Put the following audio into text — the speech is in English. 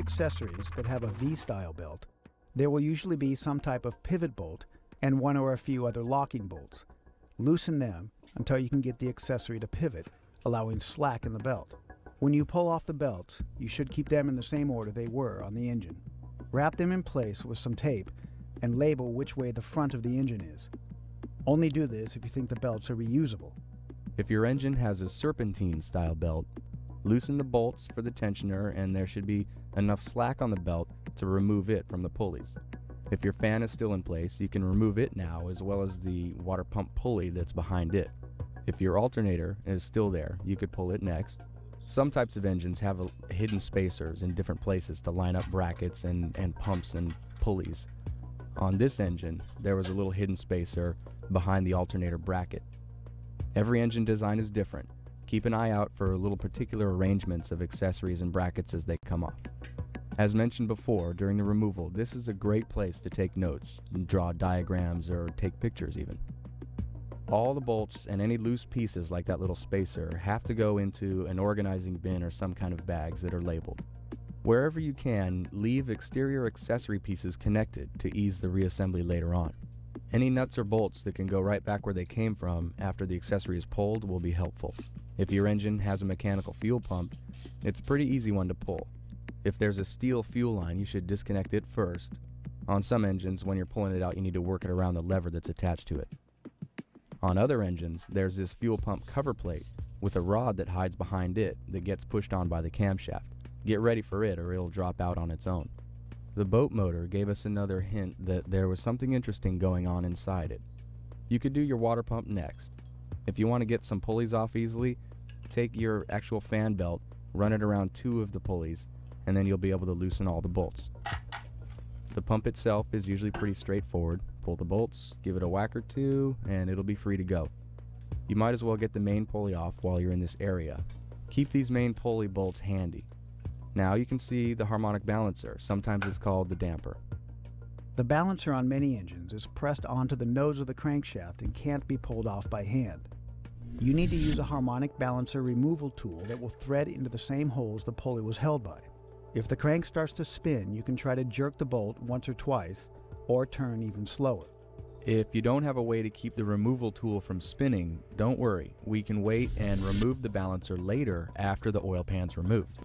accessories that have a V-style belt, there will usually be some type of pivot bolt and one or a few other locking bolts. Loosen them until you can get the accessory to pivot, allowing slack in the belt. When you pull off the belts, you should keep them in the same order they were on the engine. Wrap them in place with some tape and label which way the front of the engine is. Only do this if you think the belts are reusable. If your engine has a serpentine style belt, loosen the bolts for the tensioner and there should be enough slack on the belt to remove it from the pulleys. If your fan is still in place, you can remove it now as well as the water pump pulley that's behind it. If your alternator is still there, you could pull it next. Some types of engines have hidden spacers in different places to line up brackets and pumps and pulleys. On this engine, there was a little hidden spacer behind the alternator bracket. Every engine design is different. Keep an eye out for little particular arrangements of accessories and brackets as they come off. As mentioned before, during the removal, this is a great place to take notes, and draw diagrams, or take pictures even. All the bolts and any loose pieces like that little spacer have to go into an organizing bin or some kind of bags that are labeled. Wherever you can, leave exterior accessory pieces connected to ease the reassembly later on. Any nuts or bolts that can go right back where they came from after the accessory is pulled will be helpful. If your engine has a mechanical fuel pump, it's a pretty easy one to pull. If there's a steel fuel line, you should disconnect it first. On some engines, when you're pulling it out, you need to work it around the lever that's attached to it. On other engines, there's this fuel pump cover plate with a rod that hides behind it that gets pushed on by the camshaft. Get ready for it or it'll drop out on its own. The boat motor gave us another hint that there was something interesting going on inside it. You could do your water pump next. If you want to get some pulleys off easily, take your actual fan belt, run it around 2 of the pulleys, and then you'll be able to loosen all the bolts. The pump itself is usually pretty straightforward. Pull the bolts, give it a whack or 2, and it'll be free to go. You might as well get the main pulley off while you're in this area. Keep these main pulley bolts handy. Now you can see the harmonic balancer, sometimes it's called the damper. The balancer on many engines is pressed onto the nose of the crankshaft and can't be pulled off by hand. You need to use a harmonic balancer removal tool that will thread into the same holes the pulley was held by. If the crank starts to spin, you can try to jerk the bolt once or twice, or turn even slower. If you don't have a way to keep the removal tool from spinning, don't worry. We can wait and remove the balancer later after the oil pan's removed.